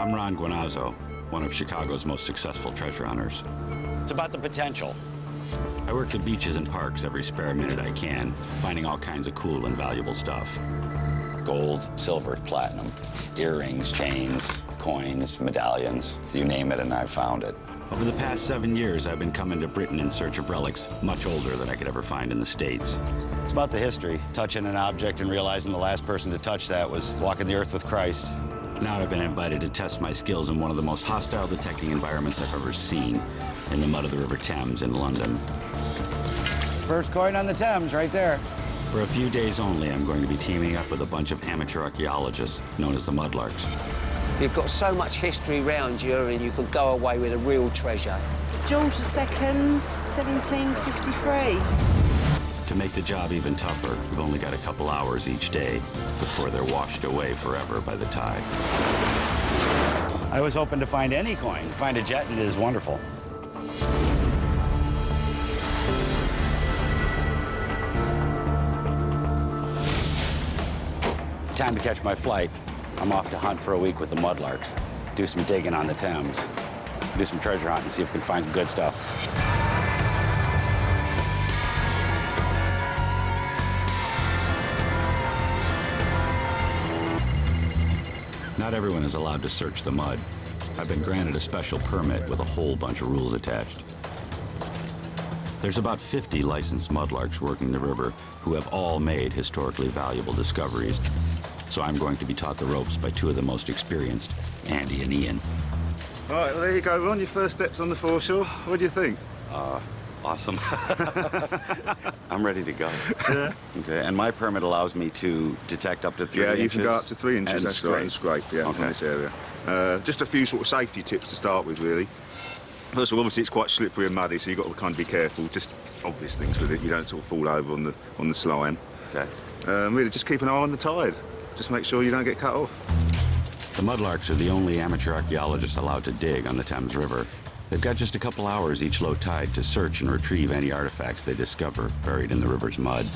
I'm Ron Guinazzo, one of Chicago's most successful treasure hunters. It's about the potential. I work the beaches and parks every spare minute I can, finding all kinds of cool and valuable stuff. Gold, silver, platinum, earrings, chains, coins, medallions, you name it and I've found it. Over the past 7 years, I've been coming to Britain in search of relics much older than I could ever find in the States. It's about the history, touching an object and realizing the last person to touch that was walking the earth with Christ. Now I've been invited to test my skills in one of the most hostile detecting environments I've ever seen, in the mud of the River Thames in London. First coin on the Thames, right there. For a few days only, I'm going to be teaming up with a bunch of amateur archaeologists known as the mudlarks. You've got so much history round you and you could go away with a real treasure. George II, 1753. To make the job even tougher, we've only got a couple hours each day before they're washed away forever by the tide. I was hoping to find any coin. Find a jet and it is wonderful. Time to catch my flight. I'm off to hunt for a week with the mudlarks. Do some digging on the Thames. Do some treasure hunting and see if we can find some good stuff. Not everyone is allowed to search the mud. I've been granted a special permit with a whole bunch of rules attached. There's about 50 licensed mudlarks working the river who have all made historically valuable discoveries. So I'm going to be taught the ropes by two of the most experienced, Andy and Ian. All right, well, there you go, Ron. Your first steps on the foreshore. What do you think? Awesome. I'm ready to go. Yeah. Okay, and my permit allows me to detect up to 3 inches? Yeah, you can go up to 3 inches. And That's right, and scrape, yeah, okay. in this area. Just a few sort of safety tips to start with, really. First of all, obviously, it's quite slippery and muddy, so you've got to kind of be careful. Just obvious things with it. You don't sort of fall over on the slime. Okay. Really, just keep an eye on the tide. Just make sure you don't get cut off. The mudlarks are the only amateur archaeologists allowed to dig on the Thames River. They've got just a couple hours each low tide to search and retrieve any artifacts they discover buried in the river's mud.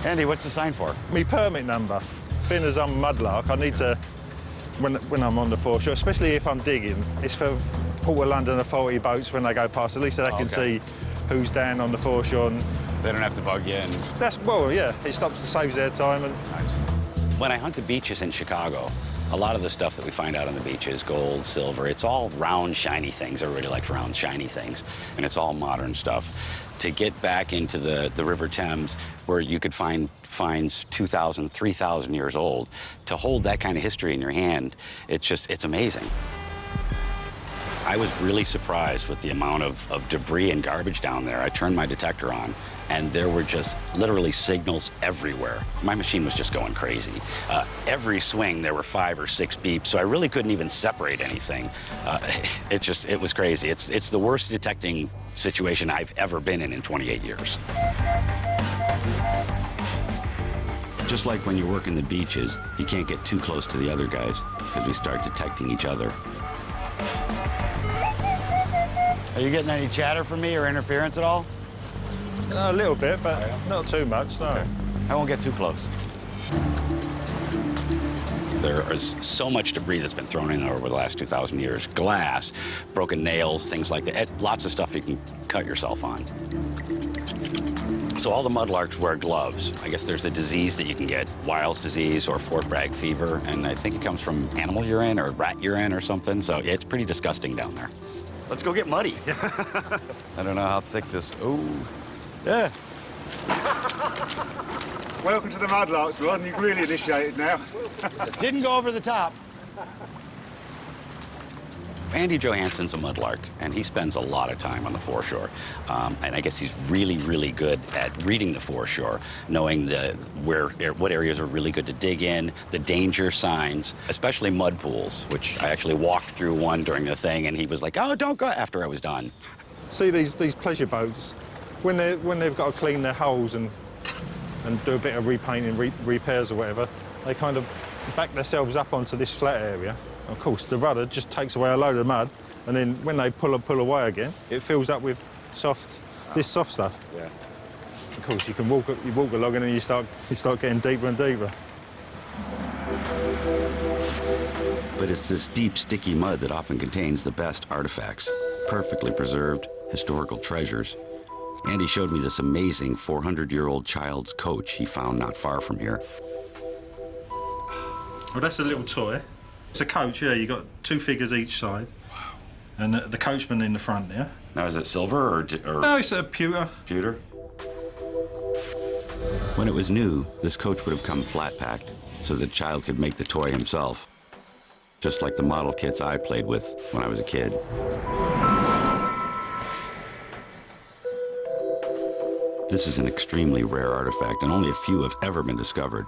Andy, what's the sign for? Me permit number. Being as I'm a mudlark, I need to, when I'm on the foreshore, especially if I'm digging, it's for Port of London Authority boats when they go past, at least so they can see who's down on the foreshore. And They don't have to bug you in. that's, well, yeah, it saves their time. And Nice. When I hunt the beaches in Chicago, a lot of the stuff that we find out on the beaches, gold, silver, it's all round, shiny things. Everybody likes round, shiny things, and it's all modern stuff. To get back into the River Thames, where you could find finds 2,000, 3,000 years old, to hold that kind of history in your hand, it's amazing. I was really surprised with the amount of debris and garbage down there. I turned my detector on, and there were just literally signals everywhere. My machine was just going crazy. Every swing, there were 5 or 6 beeps, so I really couldn't even separate anything. It was crazy. It's the worst detecting situation I've ever been in 28 years. Just like when you're working the beaches, you can't get too close to the other guys because we start detecting each other. Are you getting any chatter from me or interference at all? a little bit, but not too much, no. Okay. I won't get too close. There is so much debris that's been thrown in over the last 2,000 years. Glass, broken nails, things like that. Lots of stuff you can cut yourself on. So all the mudlarks wear gloves. I guess there's a disease that you can get, Weil's disease or Fort Bragg fever, and I think it comes from animal urine or rat urine or something, so it's pretty disgusting down there. Let's go get muddy. I don't know how thick this, ooh. Yeah. Welcome to the mudlarks, Ron. You've really initiated now. Didn't go over the top. Andy Johansson's a mudlark, and he spends a lot of time on the foreshore. And I guess he's really, really good at reading the foreshore, knowing what areas are really good to dig in, the danger signs, especially mud pools, which I actually walked through one during the thing, and he was like, oh, don't go, after I was done. See these pleasure boats, when they've got to clean their hulls and do a bit of repainting, repairs or whatever, they kind of back themselves up onto this flat area. Of course, the rudder just takes away a load of mud, and then when they pull away again, it fills up with this soft stuff. Yeah. Of course, you walk along and then you start getting deeper and deeper. But But it's this deep, sticky mud that often contains the best artifacts, perfectly preserved historical treasures. Andy showed me this amazing 400-year-old child's coach he found not far from here. Well, that's a little toy. It's a coach, yeah. You got 2 figures each side, and the coachman in the front there. Now, is it silver or No, it's a pewter. pewter? When it was new, this coach would have come flat-packed so the child could make the toy himself, just like the model kits I played with when I was a kid. This is an extremely rare artifact, and only a few have ever been discovered.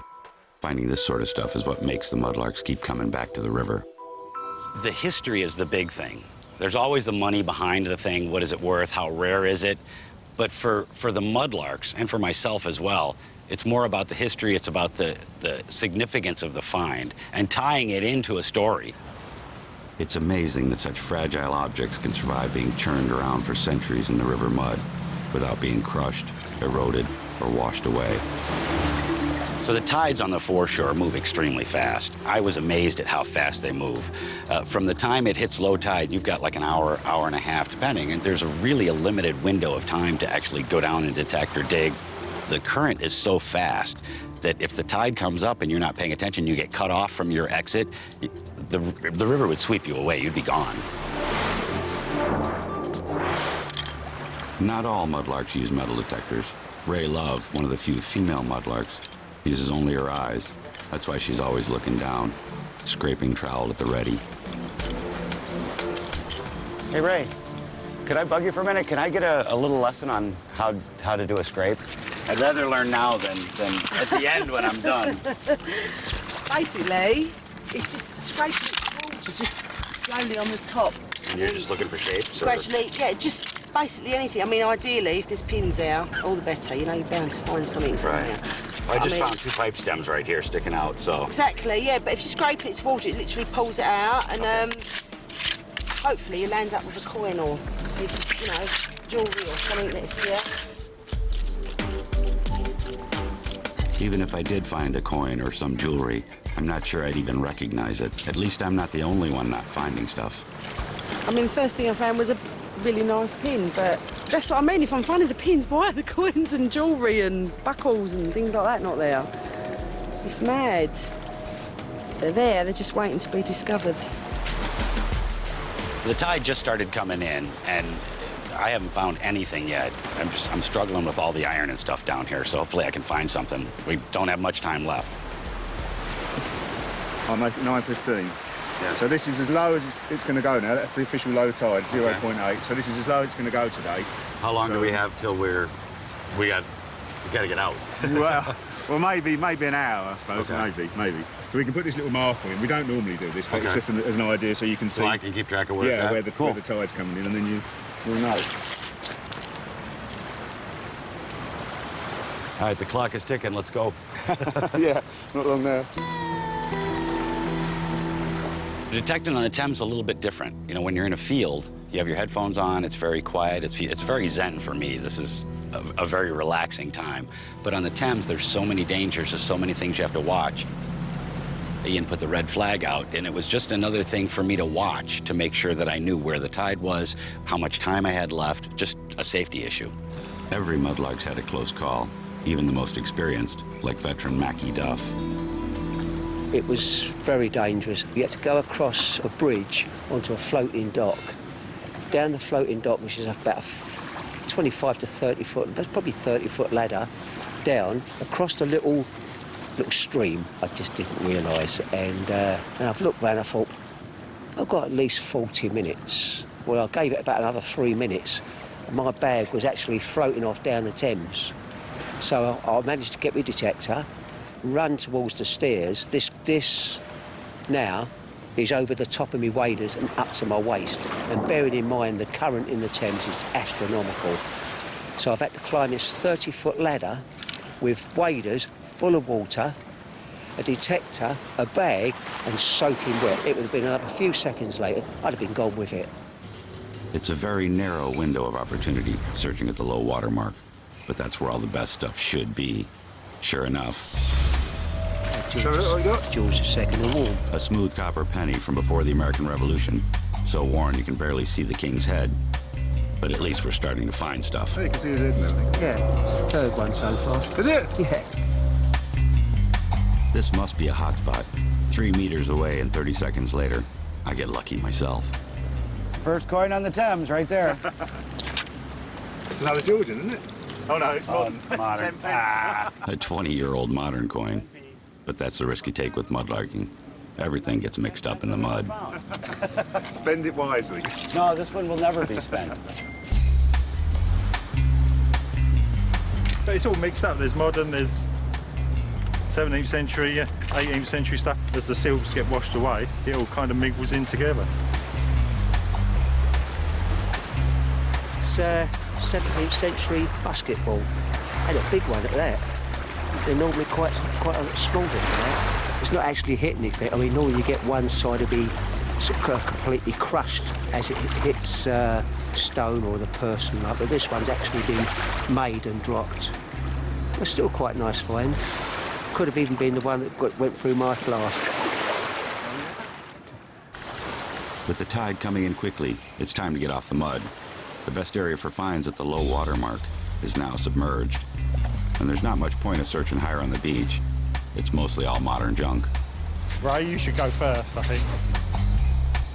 Finding this sort of stuff is what makes the mudlarks keep coming back to the river. The history is the big thing. There's always the money behind the thing. What is it worth? How rare is it? But for the mudlarks, and for myself as well, it's more about the history. It's about the significance of the find and tying it into a story. It's amazing that such fragile objects can survive being churned around for centuries in the river mud without being crushed, eroded, or washed away. So the tides on the foreshore move extremely fast. I was amazed at how fast they move. From the time it hits low tide, you've got like an hour, hour and a half, depending, and there's really a limited window of time to actually go down and detect or dig. The current is so fast that if the tide comes up and you're not paying attention, you get cut off from your exit, the river would sweep you away. You'd be gone. Not all mudlarks use metal detectors. Ray Love, one of the few female mudlarks, uses only her eyes. That's why she's always looking down, scraping trowel at the ready. Hey, Ray, could I bug you for a minute? Can I get a little lesson on how to do a scrape? I'd rather learn now than at the end when I'm done. Basically, it's just scraping its water just slowly on the top. And you're just looking for shapes? Or? Gradually, yeah, just basically anything. I mean, ideally, if there's pins there, all the better. You know, you're bound to find something somewhere. Right. I just found 2 pipe stems right here sticking out, so... Exactly, yeah, but if you scrape it, it's water, it literally pulls it out, and hopefully you land up with a coin or a piece of, you know, jewellery or something that's here. Even if I did find a coin or some jewelry, I'm not sure I'd even recognize it. At least I'm not the only one not finding stuff. I mean, the first thing I found was a really nice pin, but that's what I mean. If I'm finding the pins, why are the coins and jewellery and buckles and things like that not there? It's mad. They're there, they're just waiting to be discovered. The tide just started coming in, and I haven't found anything yet. I'm struggling with all the iron and stuff down here, so hopefully I can find something. We don't have much time left. I'll make it 9:15. Yeah. So this is as low as it's going to go now. That's the official low tide, 0.8. So this is as low as it's going to go today. How long do we have till we got to get out? well, maybe an hour, I suppose. Okay. Maybe. So we can put this little marker in. We don't normally do this, but it's just as an idea so you can see. So I can keep track of where it's at? Where the tide's coming in, and then you'll know. All right, the clock is ticking. Let's go. Yeah, not long now. Detecting on the Thames is a little bit different. You know, when you're in a field, you have your headphones on, it's very quiet, it's very zen for me. This is a very relaxing time. But on the Thames, there's so many dangers, there's so many things you have to watch. Ian put the red flag out, and it was just another thing for me to watch to make sure that I knew where the tide was, how much time I had left, just a safety issue. Every mudlark's had a close call, even the most experienced, like veteran Mackie Duff. It was very dangerous. You had to go across a bridge onto a floating dock. Down the floating dock, which is about a 25 to 30 foot, that's probably 30-foot ladder, down, across the little stream. I just didn't realise. And I've looked round, I thought, I've got at least 40 minutes. Well, I gave it about another 3 minutes. And my bag was actually floating off down the Thames. So I managed to get my detector, run towards the stairs. This now is over the top of my waders and up to my waist. And bearing in mind the current in the Thames is astronomical. So I've had to climb this 30-foot ladder with waders full of water, a detector, a bag, and soaking wet. It would have been another few seconds later, I'd have been gone with it. It's a very narrow window of opportunity searching at the low water mark, but that's where all the best stuff should be. Sure enough. So what you got? George II and warm. A smooth copper penny from before the American Revolution. So worn you can barely see the king's head. But at least we're starting to find stuff. Oh, you can see his head and everything. Yeah, it's the third one so far. Is it? Yeah. This must be a hot spot. 3 meters away and 30 seconds later, I get lucky myself. First coin on the Thames, right there. It's another Georgian, isn't it? Oh no, it's modern. Modern. It's 10 pence. A 20-year-old modern coin. But that's the risk you take with mudlarking. Everything gets mixed up in the mud. Spend it wisely. No, this one will never be spent. But it's all mixed up. There's modern, there's 17th century, 18th century stuff. As the silks get washed away, it all kind of mingles in together. It's 17th century basketball. And a big one at that. They're normally quite a lot smaller than that. It's not actually hitting anything. I mean, normally you get one side to be completely crushed as it hits stone or the person, like, but this one's actually been made and dropped. It's still quite a nice find. Could have even been the one that went through my flask. With the tide coming in quickly, it's time to get off the mud. The best area for finds at the low water mark is now submerged. And there's not much point of searching higher on the beach. It's mostly all modern junk. Ray, you should go first, I think.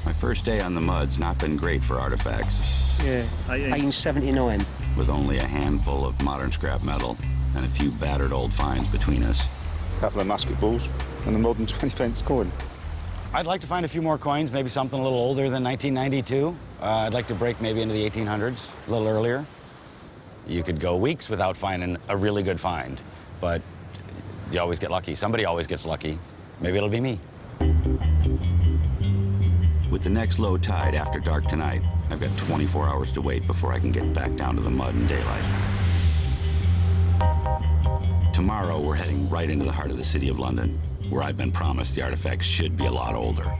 My first day on the mud's not been great for artifacts, Yeah, 1879. with only a handful of modern scrap metal and a few battered old finds between us. A couple of musket balls and a modern 20 pence coin. I'd like to find a few more coins, maybe something a little older than 1992. I'd like to break maybe into the 1800s, a little earlier. You could go weeks without finding a really good find, but you always get lucky. Somebody always gets lucky. Maybe it'll be me. With the next low tide after dark tonight, I've got 24 hours to wait before I can get back down to the mud in daylight. Tomorrow, we're heading right into the heart of the City of London, where I've been promised the artifacts should be a lot older.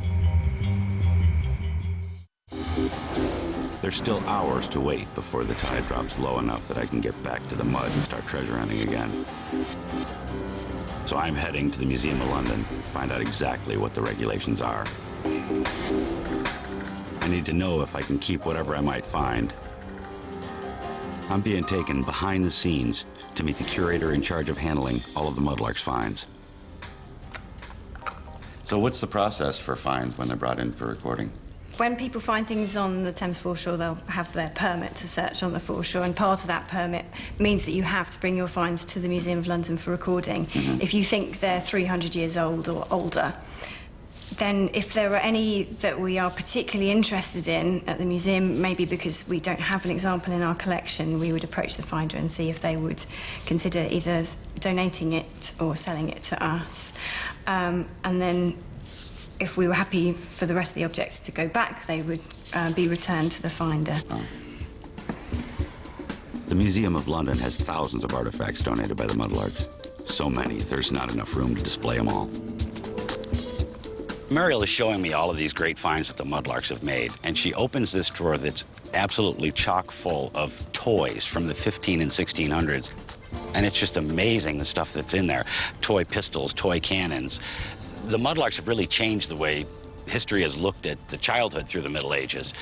There's still hours to wait before the tide drops low enough that I can get back to the mud and start treasure hunting again. So I'm heading to the Museum of London to find out exactly what the regulations are. I need to know if I can keep whatever I might find. I'm being taken behind the scenes to meet the curator in charge of handling all of the mudlarks finds. So what's the process for finds when they're brought in for recording? When people find things on the Thames foreshore, they'll have their permit to search on the foreshore, and part of that permit means that you have to bring your finds to the Museum of London for recording. If you think they're 300 years old or older, then if there are any that we are particularly interested in at the museum, maybe because we don't have an example in our collection, we would approach the finder and see if they would consider either donating it or selling it to us. And then if we were happy for the rest of the objects to go back, they would be returned to the finder. Oh. The Museum of London has thousands of artifacts donated by the mudlarks. So many, there's not enough room to display them all. Muriel is showing me all of these great finds that the mudlarks have made, and she opens this drawer that's absolutely chock full of toys from the 15 and 1600s. And it's just amazing the stuff that's in there. Toy pistols, toy cannons. The mudlarks have really changed the way history has looked at the childhood through the Middle Ages.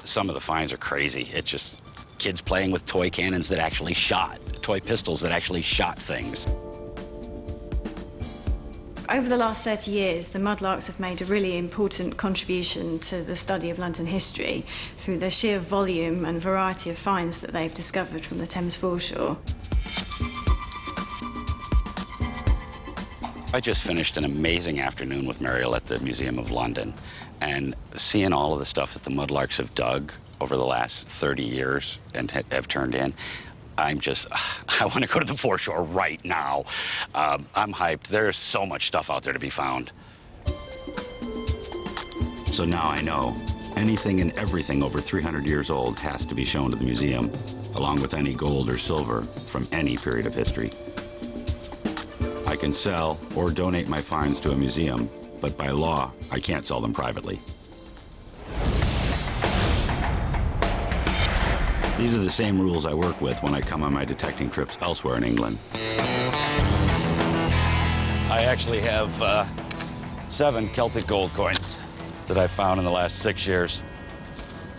Some of the finds are crazy. It's just kids playing with toy cannons that actually shot, toy pistols that actually shot things. Over the last 30 years, the mudlarks have made a really important contribution to the study of London history through the sheer volume and variety of finds that they've discovered from the Thames foreshore. I just finished an amazing afternoon with Muriel at the Museum of London, and seeing all of the stuff that the mudlarks have dug over the last 30 years and have turned in, I want to go to the foreshore right now. I'm hyped. There's so much stuff out there to be found. So now I know anything and everything over 300 years old has to be shown to the museum, along with any gold or silver from any period of history. I can sell or donate my finds to a museum, but by law, I can't sell them privately. These are the same rules I work with when I come on my detecting trips elsewhere in England. I I actually have 7 Celtic gold coins that I've found in the last 6 years.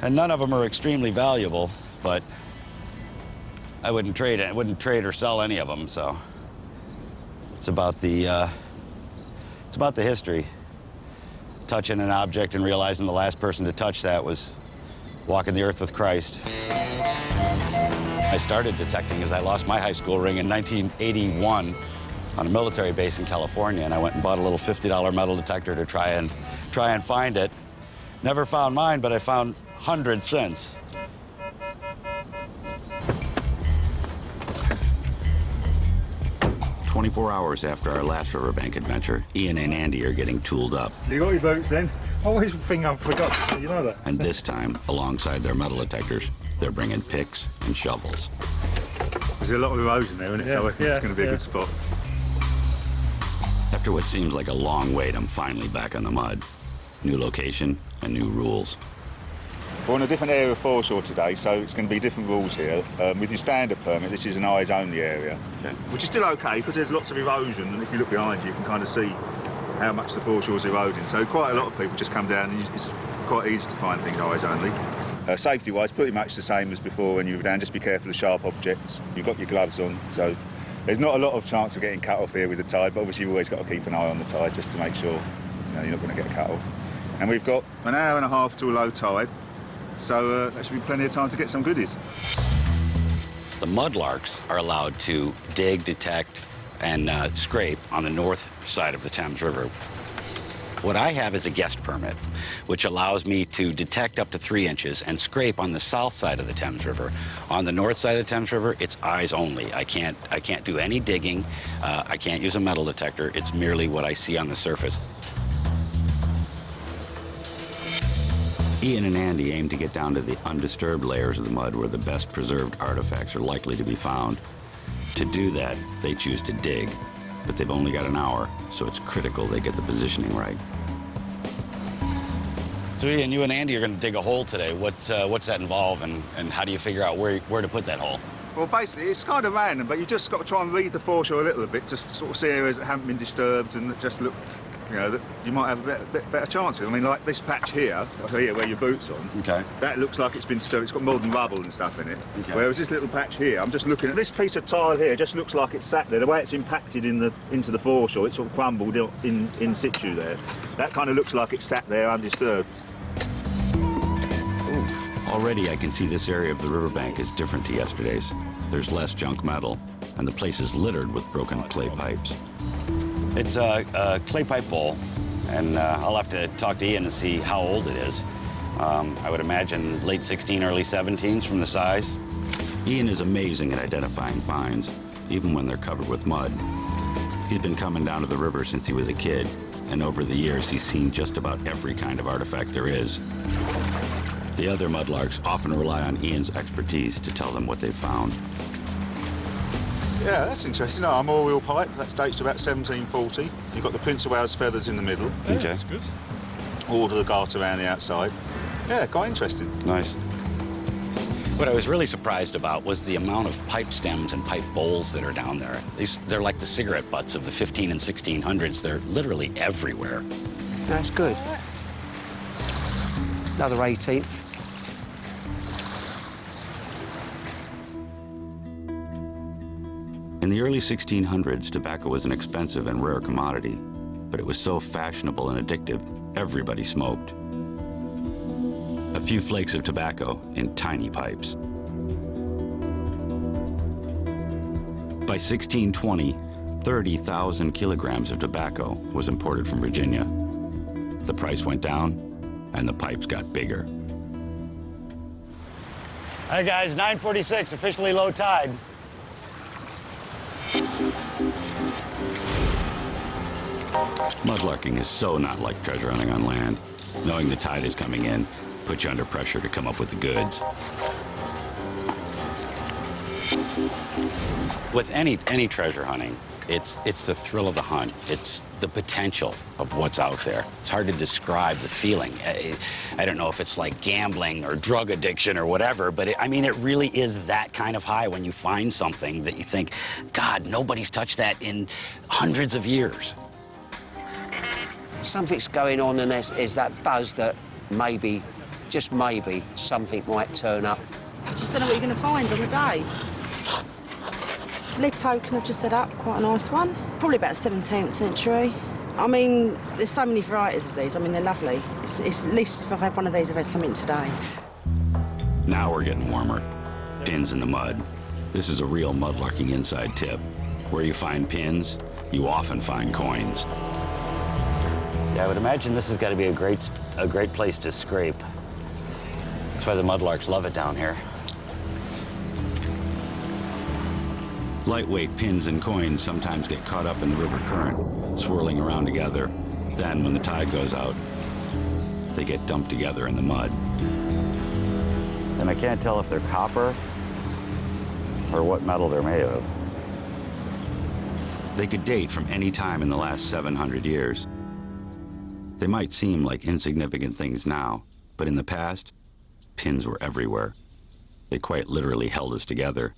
And none of them are extremely valuable, but I wouldn't trade it. I wouldn't trade or sell any of them, so it's about the history. Touching an object and realizing the last person to touch that was walking the earth with Christ. I started detecting as I lost my high school ring in 1981 on a military base in California, and I went and bought a little $50 metal detector to try and find it. Never found mine, but I found hundreds since. "24 hours after our last riverbank adventure, Ian and Andy are getting tooled up. You got your boots then? I always think I forgot, you know that. And this time, alongside their metal detectors, they're bringing picks and shovels. There's a lot of erosion there, isn't it? So I think it's going to be a good spot. After what seems like a long wait, I'm finally back on the mud. New location and new rules. We're on a different area of foreshore today, so it's going to be different rules here. With your standard permit, this is an eyes-only area, which is still okay because there's lots of erosion, and if you look behind you can kind of see how much the foreshore's eroding. So quite a lot of people just come down, and it's quite easy to find things eyes-only. Safety-wise, pretty much the same as before when you were down. Just be careful of sharp objects. You've got your gloves on, so there's not a lot of chance of getting cut off here with the tide, but obviously you've always got to keep an eye on the tide just to make sure you're not going to get cut off. And we've got an hour and a half to a low tide, so that should be plenty of time to get some goodies. The mudlarks are allowed to dig, detect, and scrape on the north side of the Thames River. What I have is a guest permit, which allows me to detect up to 3 inches and scrape on the south side of the Thames River. On the north side of the Thames River, it's eyes only. I can't do any digging. I can't use a metal detector. It's merely what I see on the surface. Ian and Andy aim to get down to the undisturbed layers of the mud where the best preserved artifacts are likely to be found. To do that, they choose to dig, but they've only got an hour, so it's critical they get the positioning right. So Ian, you and Andy are going to dig a hole today. What's that involve, and how do you figure out where to put that hole? Well, basically, it's kind of random, but you just got to try and read the foreshore a little bit, just sort of see areas that haven't been disturbed and that just look, that you might have a better chance of. I mean, like this patch here where your boot's on, that looks like it's been disturbed. It's got modern rubble and stuff in it. Whereas this little patch here, I'm just looking at this piece of tile here, just looks like it's sat there. The way it's impacted into the foreshore, it's sort of crumbled in situ there. That kind of looks like it's sat there undisturbed. Already I can see this area of the riverbank is different to yesterday's. There's less junk metal, and the place is littered with broken clay pipes. It's a clay pipe bowl, and I'll have to talk to Ian and see how old it is. I would imagine late 16, early 17s from the size. Ian is amazing at identifying finds, even when they're covered with mud. He's been coming down to the river since he was a kid, and over the years he's seen just about every kind of artifact there is. The other mudlarks often rely on Ian's expertise to tell them what they've found. Yeah, that's interesting. No, a memorial pipe, that dates to about 1740. You've got the Prince of Wales feathers in the middle. Yeah, that's good. Order the garter around the outside. Yeah, quite interesting. Nice. What I was really surprised about was the amount of pipe stems and pipe bowls that are down there. They're like the cigarette butts of the 15 and 1600s. They're literally everywhere. That's good. Another 18th. In the early 1600s, tobacco was an expensive and rare commodity, but it was so fashionable and addictive, everybody smoked. A few flakes of tobacco in tiny pipes. By 1620, 30,000 kilograms of tobacco was imported from Virginia. The price went down, and the pipes got bigger. Hi guys, 9:46, officially low tide. Mudlarking is so not like treasure hunting on land. Knowing the tide is coming in puts you under pressure to come up with the goods. With any treasure hunting, it's the thrill of the hunt. It's the potential of what's out there. It's hard to describe the feeling. I don't know if it's like gambling or drug addiction or whatever, but it really is that kind of high when you find something that you think, God, nobody's touched that in hundreds of years. something's going on and there's that buzz that maybe, just maybe, something might turn up. I just don't know what you're going to find on the day. Lead token I've just set up, quite a nice one. Probably about 17th century. I mean, there's so many varieties of these. I mean, they're lovely. It's at least if I've had one of these, I've had something today. Now we're getting warmer. Pins in the mud. This is a real mudlarking inside tip. Where you find pins, you often find coins. Yeah, I would imagine this has got to be a great place to scrape. That's why the mudlarks love it down here. Lightweight pins and coins sometimes get caught up in the river current, swirling around together. Then, when the tide goes out, they get dumped together in the mud. And I can't tell if they're copper or what metal they're made of. They could date from any time in the last 700 years. They might seem like insignificant things now, but in the past, pins were everywhere. They quite literally held us together.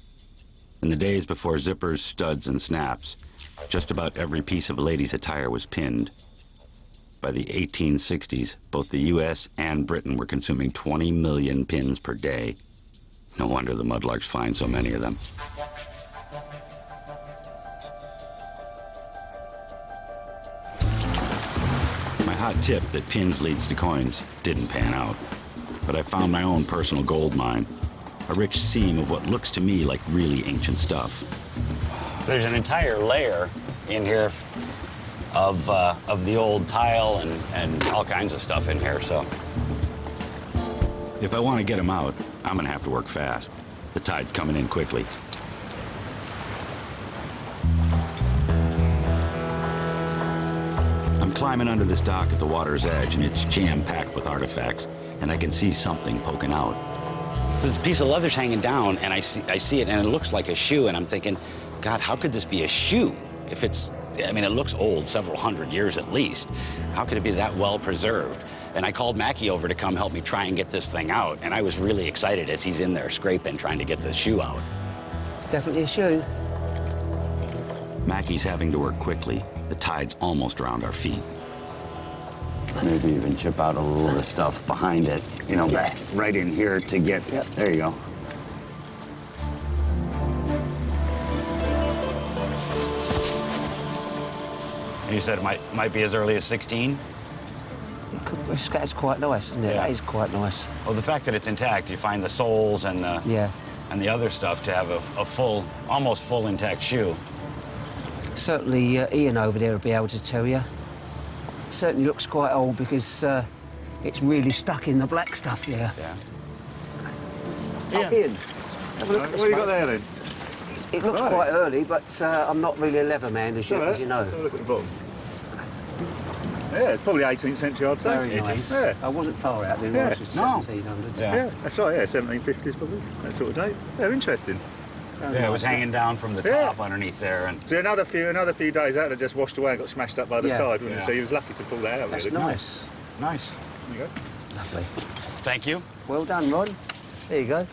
In the days before zippers, studs, and snaps, just about every piece of ladies' attire was pinned. By the 1860s, both the U.S. and Britain were consuming 20 million pins per day. No wonder the mudlarks find so many of them. My hot tip that pins leads to coins didn't pan out, but I found my own personal gold mine. A rich seam of what looks to me like really ancient stuff. There's an entire layer in here of the old tile and all kinds of stuff in here, so. If I want to get them out, I'm going to have to work fast. The tide's coming in quickly. I'm climbing under this dock at the water's edge, and it's jam-packed with artifacts, and I can see something poking out. So this piece of leather's hanging down, and I see it, and it looks like a shoe, and I'm thinking, God, how could this be a shoe? If it's, I mean, it looks old, several hundred years at least. How could it be that well preserved? And I called Mackie over to come help me try and get this thing out, and I was really excited as he's in there scraping, trying to get the shoe out. It's definitely a shoe. Mackie's having to work quickly. The tide's almost around our feet. Maybe even chip out a little of the stuff behind it, you know, back right in here to get, Yep. There you go. You said it might be as early as 16? That's quite nice, isn't it? Yeah. That is quite nice. Well, the fact that it's intact, you find the soles and the, Yeah. and the other stuff to have a full, almost full intact shoe. Certainly Ian over there will be able to tell you. Certainly looks quite old because it's really stuck in the black stuff there. Yeah. Oh, Ian, have a look at this, What you got mate. there then? It looks Right. quite early, but I'm not really a leather man, as you know. Let's have a look at the bottom. Yeah, it's probably 18th century, I'd say. Very nice. Yeah. I wasn't far out then, Yeah. I was No. 1700s. Yeah. Yeah, that's right, yeah, 1750s probably, that sort of date. Yeah, interesting. Yeah, it was hanging down from the Yeah. top underneath there. And So another few days out, it just washed away and got smashed up by the Yeah. tide, wouldn't it? Yeah. So he was lucky to pull that out, That's really. nice. nice. There you go. Lovely. Thank you. Well done, Ron. There you go.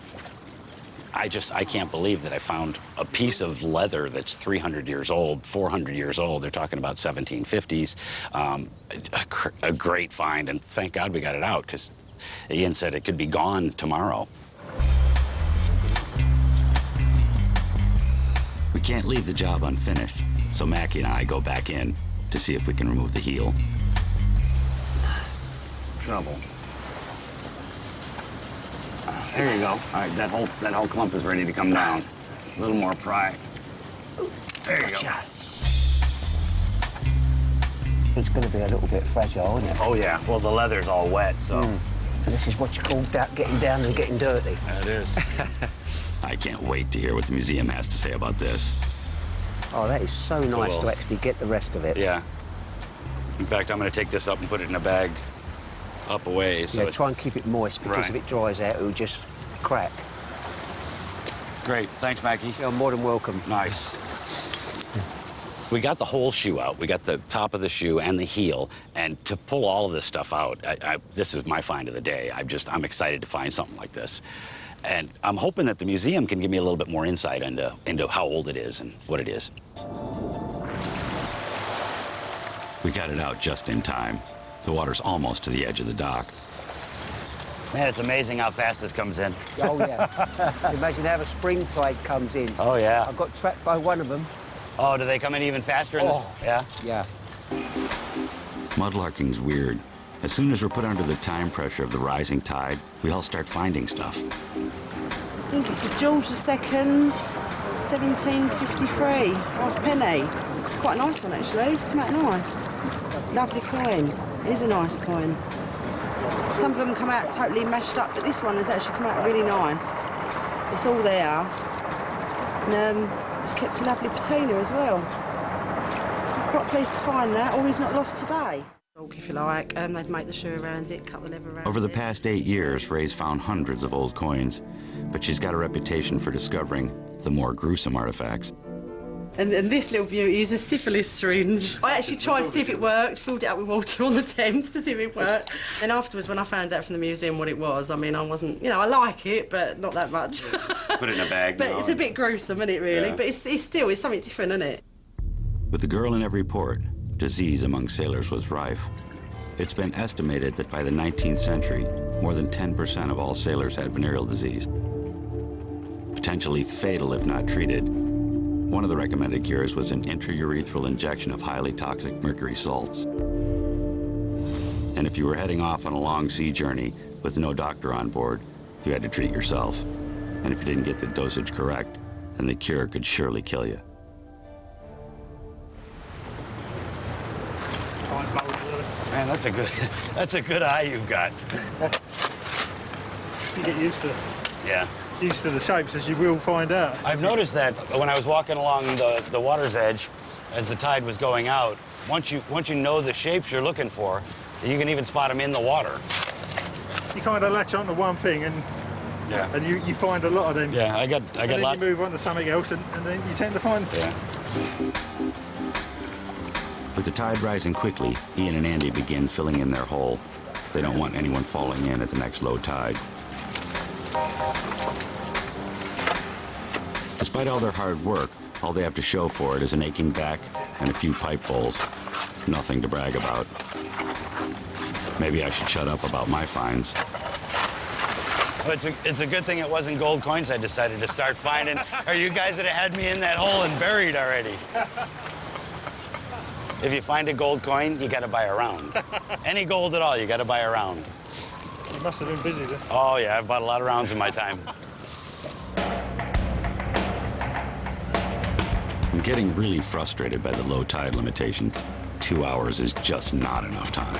I can't believe that I found a piece of leather that's 300 years old, 400 years old. They're talking about 1750s. A great find, and thank God we got it out, because Ian said it could be gone tomorrow. We can't leave the job unfinished, so Mackie and I go back in to see if we can remove the heel. Trouble. There you go. All right, that whole clump is ready to come down. A little more pry. There you go. Gotcha. It's going to be a little bit fragile, isn't it? Oh yeah. Well, the leather's all wet, so. And this is what you call getting down and getting dirty. That is. I can't wait to hear what the museum has to say about this. Oh, that is so nice well- to actually get the rest of it. Yeah. In fact, I'm going to take this up and put it in a bag up away. So Yeah, try and keep it moist because Right. if it dries out, it'll just crack. Great. Thanks, Mackie. You're more than welcome. Nice. We got the whole shoe out. We got the top of the shoe and the heel. And to pull all of this stuff out, this is my find of the day. I'm excited to find something like this. And I'm hoping that the museum can give me a little bit more insight into how old it is and what it is. We got it out just in time. The water's almost to the edge of the dock. Man, it's amazing how fast this comes in. Oh, yeah. Imagine how a spring tide comes in. Oh, yeah. I got trapped by one of them. Oh, do they come in even faster in this? Yeah? Yeah. Mudlarking's weird. As soon as we're put under the time pressure of the rising tide, we all start finding stuff. I think it's a George II, 1753, halfpenny. It's quite a nice one, actually. It's come out nice. Lovely coin. It is a nice coin. Some of them come out totally mashed up, but this one has actually come out really nice. It's all there. And it's kept a lovely patina as well. I'm quite pleased to find that. All is not lost today. If you like, they'd make the shoe around it, cut the leather around it. Over the past 8 years, Ray's found hundreds of old coins, but she's got a reputation for discovering the more gruesome artifacts. And this little beauty is a syphilis syringe. I actually tried to see if it worked, filled it up with water on the Thames to see if it worked. And afterwards, when I found out from the museum what it was, I mean, I wasn't, I like it, but not that much. Put it in a bag. But it's a bit gruesome, isn't it, really? Yeah. But it's still something different, isn't it? With the girl in every port, disease among sailors was rife. It's been estimated that by the 19th century, more than 10% of all sailors had venereal disease. Potentially fatal if not treated. One of the recommended cures was an intraurethral injection of highly toxic mercury salts. And if you were heading off on a long sea journey with no doctor on board, you had to treat yourself. And if you didn't get the dosage correct, then the cure could surely kill you. Man, that's a good eye you've got. You get used to the shapes, as you will find out. I've noticed that when I was walking along the water's edge, as the tide was going out, once you know the shapes you're looking for, you can even spot them in the water. You kind of latch onto one thing and you find a lot of them. Yeah, I got and then you move on to something else and then you tend to find. Yeah. With the tide rising quickly, Ian and Andy begin filling in their hole. They don't want anyone falling in at the next low tide. Despite all their hard work, all they have to show for it is an aching back and a few pipe bowls. Nothing to brag about. Maybe I should shut up about my finds. Well, it's a good thing it wasn't gold coins I decided to start finding, or you guys would have had me in that hole and buried already. If you find a gold coin, you got to buy a round. Any gold at all, you got to buy a round. You must have been busy then. Oh, yeah, I've bought a lot of rounds in my time. I'm getting really frustrated by the low tide limitations. 2 hours is just not enough time.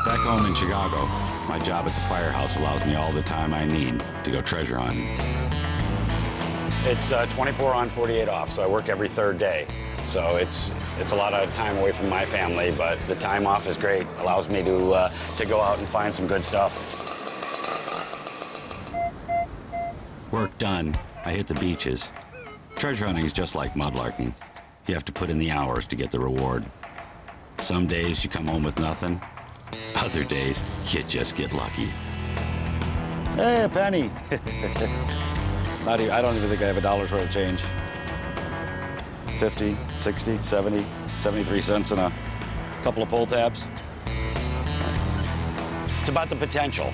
Back home in Chicago, my job at the firehouse allows me all the time I need to go treasure hunting. It's 24 on, 48 off, so I work every third day. So it's a lot of time away from my family, but the time off is great. Allows me to go out and find some good stuff. Work done, I hit the beaches. Treasure hunting is just like mudlarking. You have to put in the hours to get the reward. Some days you come home with nothing. Other days, you just get lucky. Hey, a penny. I don't even think I have $1 worth of change. 50, 60, 70, 73 cents and a couple of pull tabs. It's about the potential.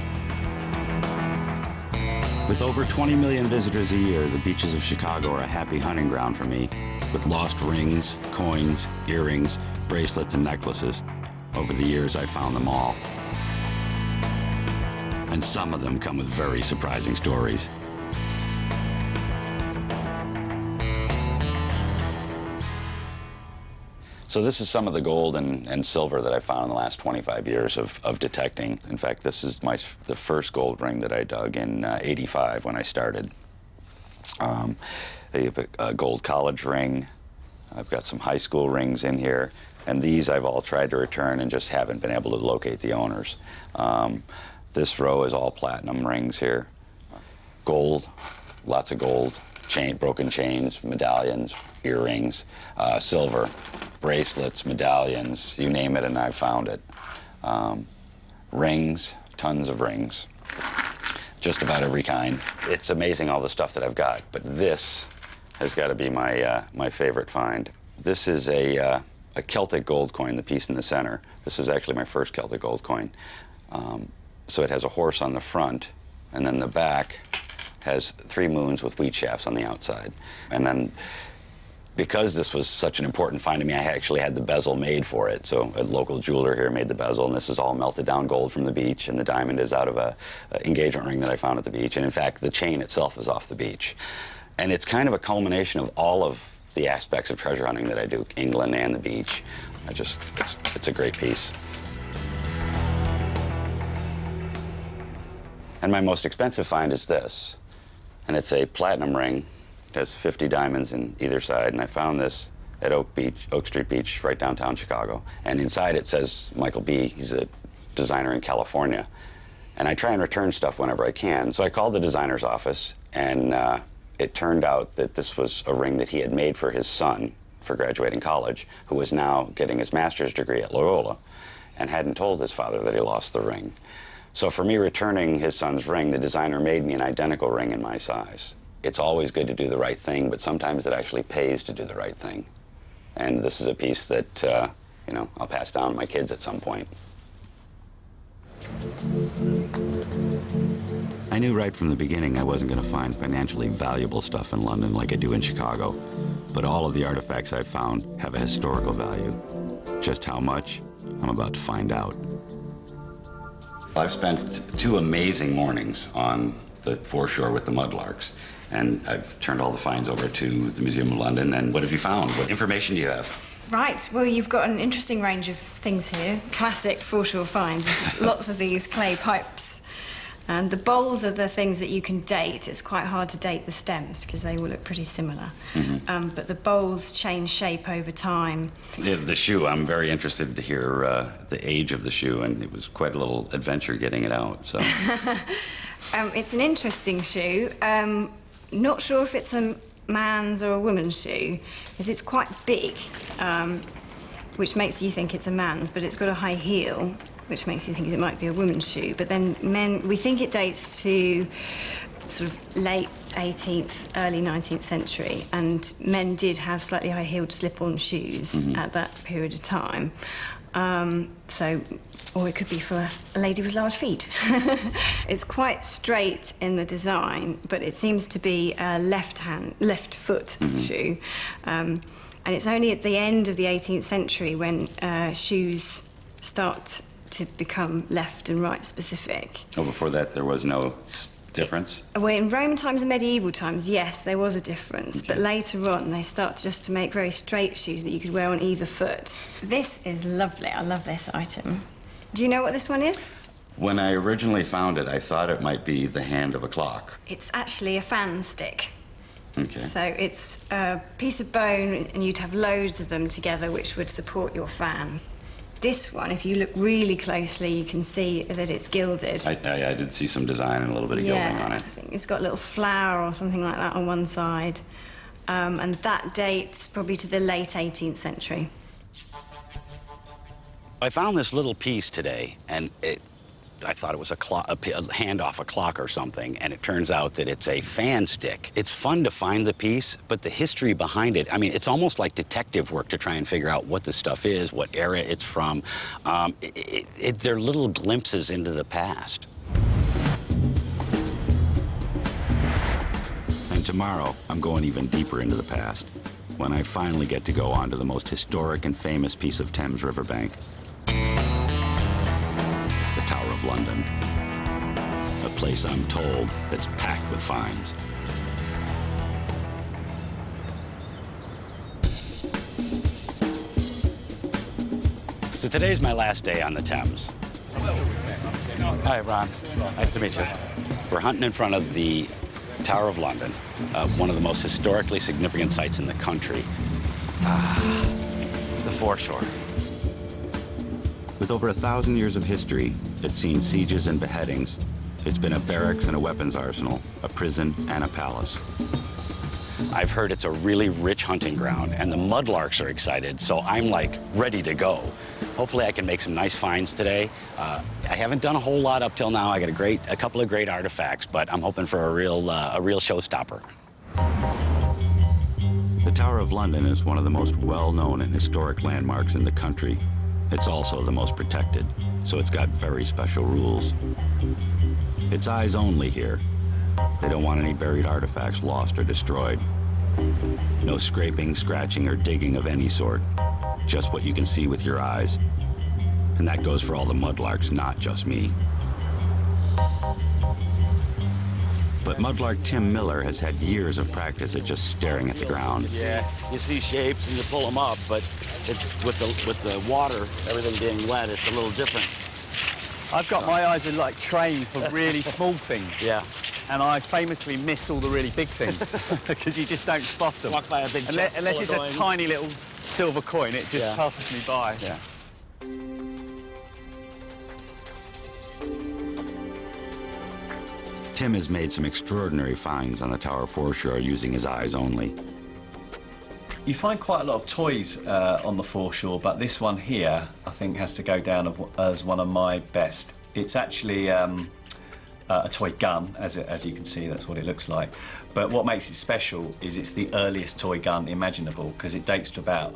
With over 20 million visitors a year, the beaches of Chicago are a happy hunting ground for me, with lost rings, coins, earrings, bracelets, and necklaces. Over the years, I found them all. And some of them come with very surprising stories. So this is some of the gold and silver that I found in the last 25 years of detecting. In fact, this is the first gold ring that I dug in '85 when I started. I have a gold college ring. I've got some high school rings in here. And these I've all tried to return and just haven't been able to locate the owners. This row is all platinum rings here. Gold, lots of gold. Broken chains, medallions, earrings, silver, bracelets, medallions, you name it and I found it. Rings, tons of rings, just about every kind. It's amazing all the stuff that I've got, but this has got to be my favorite find. This is a Celtic gold coin, the piece in the center. This is actually my first Celtic gold coin. So it has a horse on the front, and then the back has 3 moons with wheat shafts on the outside. And then, because this was such an important find to me, I actually had the bezel made for it. So a local jeweler here made the bezel, and this is all melted down gold from the beach, and the diamond is out of a engagement ring that I found at the beach. And in fact, the chain itself is off the beach. And it's kind of a culmination of all of the aspects of treasure hunting that I do, England and the beach. It's a great piece. And my most expensive find is this. And it's a platinum ring. It has 50 diamonds in either side, and I found this at Oak Street Beach, right downtown Chicago. And inside it says Michael B. He's a designer in California. And I try and return stuff whenever I can. So I called the designer's office, and it turned out that this was a ring that he had made for his son for graduating college, who was now getting his master's degree at Loyola, and hadn't told his father that he lost the ring. So for me returning his son's ring, the designer made me an identical ring in my size. It's always good to do the right thing, but sometimes it actually pays to do the right thing. And this is a piece that, you know, I'll pass down to my kids at some point. I knew right from the beginning I wasn't going to find financially valuable stuff in London like I do in Chicago, but all of the artifacts I've found have a historical value. Just how much, I'm about to find out. I've spent 2 amazing mornings on the foreshore with the mudlarks, and I've turned all the finds over to the Museum of London. And what have you found? What information do you have? Right, well, you've got an interesting range of things here. Classic foreshore finds. There's lots of these clay pipes. And the bowls are the things that you can date. It's quite hard to date the stems because they all look pretty similar. Mm-hmm. But the bowls change shape over time. The shoe, I'm very interested to hear the age of the shoe, and it was quite a little adventure getting it out. So, it's an interesting shoe. Not sure if it's a man's or a woman's shoe, because it's quite big, which makes you think it's a man's, but it's got a high heel, which makes you think it might be a woman's shoe. But then men, we think it dates to sort of late 18th, early 19th century, and men did have slightly high-heeled slip-on shoes at that period of time. Or it could be for a lady with large feet. It's quite straight in the design, but it seems to be a left foot shoe. And it's only at the end of the 18th century when shoes start to become left and right specific. Oh, before that there was no difference? Well, in Roman times and medieval times, yes, there was a difference. Okay. But later on, they start just to make very straight shoes that you could wear on either foot. This is lovely. I love this item. Do you know what this one is? When I originally found it, I thought it might be the hand of a clock. It's actually a fan stick. Okay. So it's a piece of bone, and you'd have loads of them together, which would support your fan. This one, if you look really closely, you can see that it's gilded. I did see some design and a little bit of gilding on it. I think it's got a little flower or something like that on one side. And that dates probably to the late 18th century. I found this little piece today, and I thought it was a hand off a clock or something, and it turns out that it's a fan stick. It's fun to find the piece, but the history behind it, I mean, it's almost like detective work to try and figure out what the stuff is, what era it's from. They're little glimpses into the past. And tomorrow, I'm going even deeper into the past, when I finally get to go onto the most historic and famous piece of Thames riverbank. The Tower of London. A place, I'm told, that's packed with finds. So today's my last day on the Thames. Hi, Ron. Nice to meet you. We're hunting in front of the Tower of London, one of the most historically significant sites in the country. The foreshore. With over 1,000 years of history, it's seen sieges and beheadings. It's been a barracks and a weapons arsenal, a prison and a palace. I've heard it's a really rich hunting ground, and the mudlarks are excited, so I'm like ready to go. Hopefully I can make some nice finds today. I haven't done a whole lot up till now. I got a couple of great artifacts, but I'm hoping for a real showstopper. The Tower of London is one of the most well-known and historic landmarks in the country. It's also the most protected, so it's got very special rules. It's eyes only here. They don't want any buried artifacts lost or destroyed. No scraping, scratching, or digging of any sort. Just what you can see with your eyes. And that goes for all the mudlarks, not just me. But mudlark Tim Miller has had years of practice at just staring at the ground. Yeah, you see shapes and you pull them up, but it's with the water, everything being wet, it's a little different. I've got my eyes are like trained for really small things. Yeah. And I famously miss all the really big things because you just don't spot them. Walk by a big chest unless full it's of a coins. tiny little silver coin, it just passes me by. Yeah. Tim has made some extraordinary finds on the tower foreshore using his eyes only. You find quite a lot of toys on the foreshore, but this one here, I think, has to go down as one of my best. It's actually a toy gun, as you can see, that's what it looks like. But what makes it special is it's the earliest toy gun imaginable, because it dates to about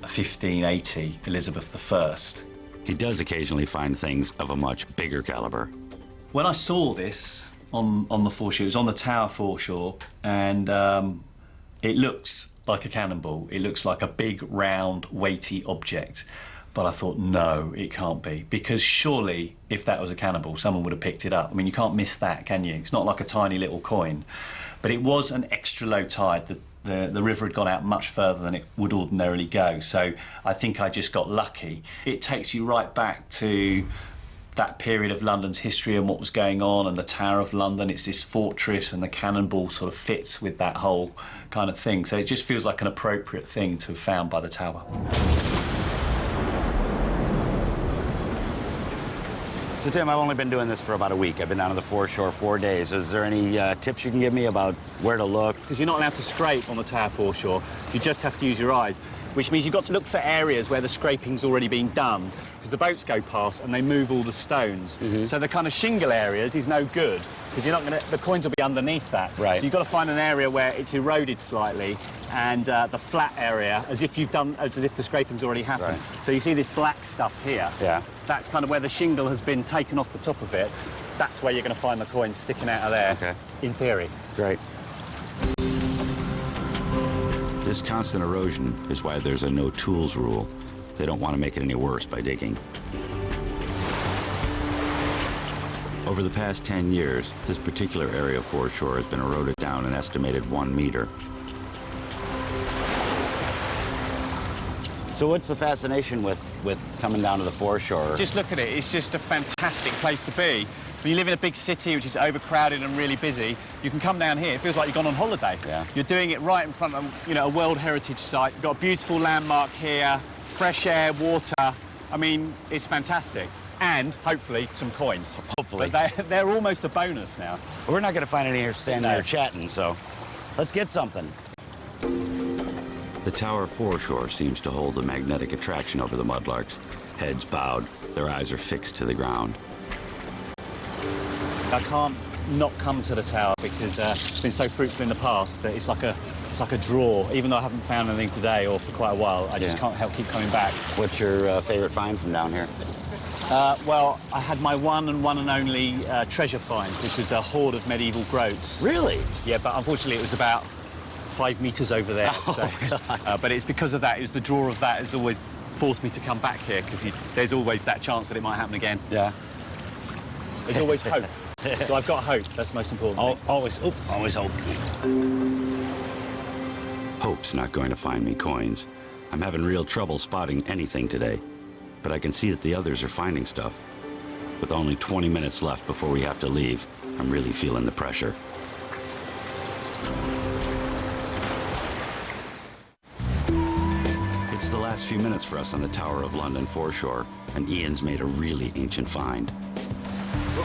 1580, Elizabeth I. He does occasionally find things of a much bigger caliber. When I saw this on the foreshore, it was on the tower foreshore, and it looks like a cannonball. It looks like a big, round, weighty object. But I thought, no, it can't be. Because surely, if that was a cannonball, someone would have picked it up. I mean, you can't miss that, can you? It's not like a tiny little coin. But it was an extra low tide. The river had gone out much further than it would ordinarily go. So I think I just got lucky. It takes you right back to that period of London's history and what was going on, and the Tower of London. It's this fortress, and the cannonball sort of fits with that whole kind of thing. So it just feels like an appropriate thing to have found by the tower. So Tim, I've only been doing this for about a week. I've been down to the foreshore 4 days. Is there any tips you can give me about where to look? Because you're not allowed to scrape on the tower foreshore. You just have to use your eyes, which means you've got to look for areas where the scraping's already been done, because the boats go past and they move all the stones. So the kind of shingle areas is no good, because you're not going to, the coins will be underneath that. Right. So you've got to find an area where it's eroded slightly, and the flat area, as if the scraping's already happened. Right. So you see this black stuff here. Yeah. That's kind of where the shingle has been taken off the top of it. That's where you're going to find the coins sticking out of there. Okay. In theory. Great. This constant erosion is why there's a no tools rule. They don't want to make it any worse by digging. Over the past 10 years, this particular area of foreshore has been eroded down an estimated 1 meter. So what's the fascination with coming down to the foreshore? Just look at it. It's just a fantastic place to be. When you live in a big city which is overcrowded and really busy, you can come down here. It feels like you've gone on holiday. Yeah. You're doing it right in front of, a World Heritage Site. You've got a beautiful landmark here, fresh air, water. I mean, it's fantastic. And, hopefully, some coins. Hopefully. But they're almost a bonus now. We're not going to find any here standing here chatting, so let's get something. The tower foreshore seems to hold a magnetic attraction over the mudlarks. Heads bowed, their eyes are fixed to the ground. I can't not come to the tower because it's been so fruitful in the past that it's like a draw. Even though I haven't found anything today or for quite a while, I just can't help keep coming back. What's your favourite find from down here? Well, I had my one and only treasure find, which was a hoard of medieval groats. Really? Yeah, but unfortunately it was about 5 metres over there. God. But it's because of that. It was the draw of that has always forced me to come back here, because there's always that chance that it might happen again. Yeah. There's always hope. So I've got hope. That's most important. Always hope. Hope's not going to find me coins. I'm having real trouble spotting anything today, but I can see that the others are finding stuff. With only 20 minutes left before we have to leave, I'm really feeling the pressure. It's the last few minutes for us on the Tower of London foreshore, and Ian's made a really ancient find.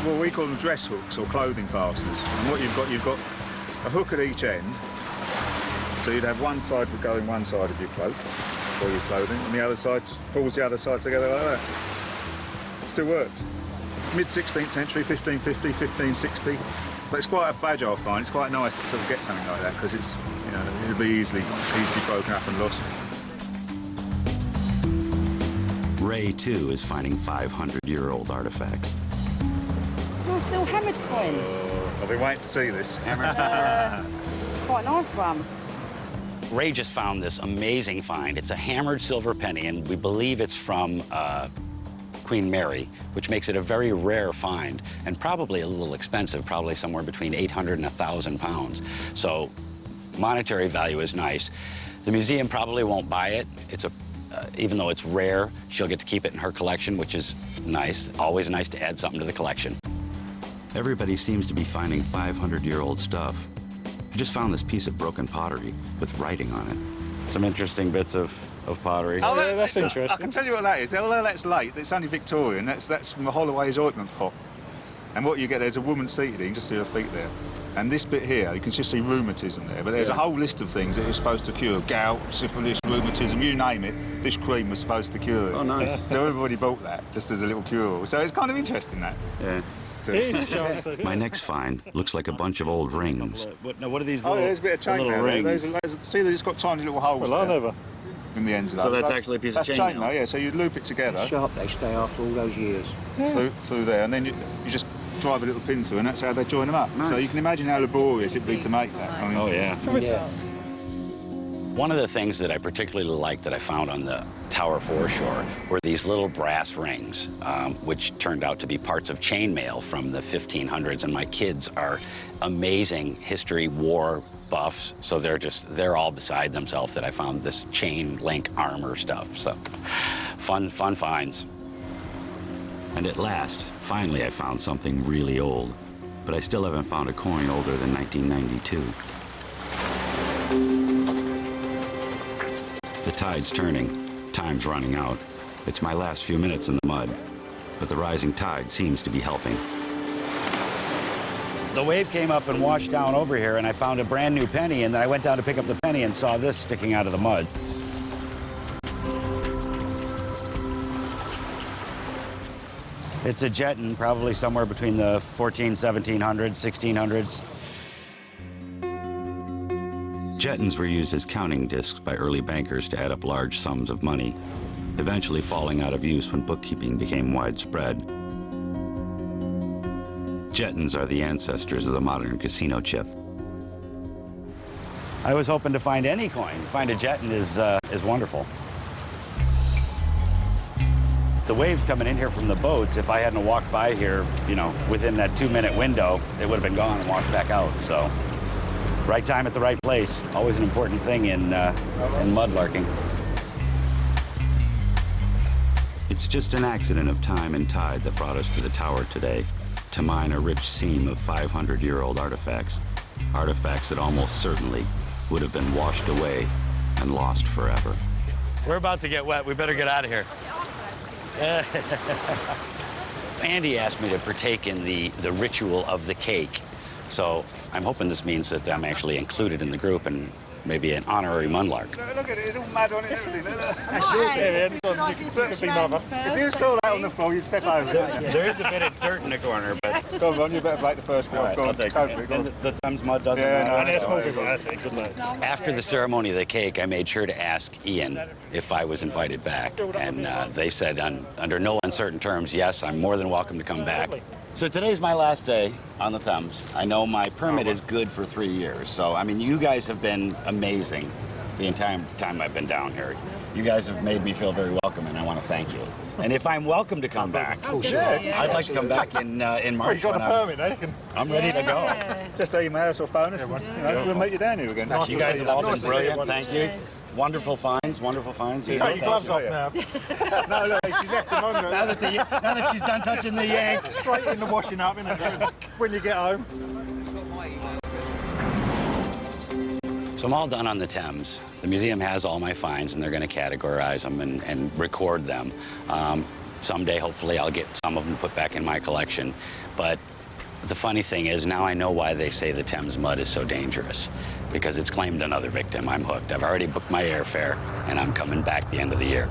Well, we call them dress hooks or clothing fasteners. And what you've got a hook at each end. So you'd have one side would go in one side of your cloak or your clothing, and the other side just pulls the other side together like that. Still works. Mid-16th century, 1550, 1560. But it's quite a fragile find. It's quite nice to sort of get something like that because it's You know, it'll be easily broken up and lost. Ray, too, is finding 500-year-old artifacts. Nice little hammered coin. I've been waiting to see this. Quite a nice one. Ray just found this amazing find. It's a hammered silver penny, and we believe it's from Queen Mary, which makes it a very rare find and probably a little expensive, probably somewhere between 800 and 1,000 pounds. So monetary value is nice. The museum probably won't buy it. It's a, even though it's rare, she'll get to keep it in her collection, which is nice. Always nice to add something to the collection. Everybody seems to be finding 500-year-old stuff. I just found this piece of broken pottery with writing on it. Some interesting bits of pottery. Oh, yeah, that's interesting. I can tell you what that is. Although that's late, it's only Victorian. That's from a Holloway's ointment pot. And what you get, there's a woman seated here. You can just see her feet there. And this bit here, you can just see rheumatism there. But there's a whole list of things that it's supposed to cure. Gout, syphilis, rheumatism, you name it. This cream was supposed to cure it. Oh, nice. So everybody bought that, just as a little cure. So it's kind of interesting, that. Yeah. My next find looks like a bunch of old rings. Now, what are these Oh, little, there's a bit of chain there. See that it's got tiny little holes there in the ends of So those. that's actually a piece of That's chain chainmail, yeah. So you'd loop it together Sharp they stay after all those years. through there, and then you just drive a little pin through, and that's how they join them up. Nice. So you can imagine how laborious it'd be to make that. I mean, Oh, yeah. Yeah. One of the things that I particularly liked that I found on the tower foreshore were these little brass rings, which turned out to be parts of chainmail from the 1500s. And my kids are amazing history war buffs, so they're all beside themselves that I found this chain link armor stuff. So fun finds. And at last, finally I found something really old. But I still haven't found a coin older than 1992. The tide's turning. Time's running out. It's my last few minutes in the mud. But the rising tide seems to be helping. The wave came up and washed down over here, and I found a brand new penny, and then I went down to pick up the penny and saw this sticking out of the mud. It's a jetton, probably somewhere between the 1700s, 1600s. Jettons were used as counting discs by early bankers to add up large sums of money, eventually falling out of use when bookkeeping became widespread. Jettons are the ancestors of the modern casino chip. I was hoping to find any coin. Find a jetton is wonderful. The waves coming in here from the boats, if I hadn't walked by here, you know, within that 2-minute window, it would have been gone and washed back out. So, right time at the right place, always an important thing in mudlarking. It's just an accident of time and tide that brought us to the tower today, to mine a rich seam of 500-year-old artifacts. Artifacts that almost certainly would have been washed away and lost forever. We're about to get wet. We better get out of here. Andy asked me to partake in the ritual of the cake. So I'm hoping this means that I'm actually included in the group and maybe an honorary mudlark. Look at it, it's all mud on it and everything. That's If you saw that on the floor, you'd step over it. There is a bit of dirt in the corner, but Go on, you better break the first one. Go on, take go it. for it. Go on. The Thames mud doesn't Yeah, matter. no, And that's small all people, right. that's it. Good luck. After the ceremony of the cake, I made sure to ask Ian if I was invited back. And they said under no uncertain terms, yes, I'm more than welcome to come back. So today's my last day on the Thames. I know my permit is good for 3 years. So, I mean, you guys have been amazing the entire time I've been down here. You guys have made me feel very welcome, and I want to thank you. And if I'm welcome to come back, I'd like to come back in March. Well, you got a permit, eh? I'm ready to go. Just email us or phone us, and, we'll meet you down here again. You guys have all been brilliant. Thank you. Wonderful finds, wonderful finds. Take your gloves off now. No, look, she's left them on. Now that she's done touching the yank. Straight in the washing up, innit? When you get home. So I'm all done on the Thames. The museum has all my finds, and they're going to categorize them and record them. Someday, hopefully, I'll get some of them put back in my collection. But the funny thing is, now I know why they say the Thames mud is so dangerous, because it's claimed another victim. I'm hooked. I've already booked my airfare, and I'm coming back at the end of the year.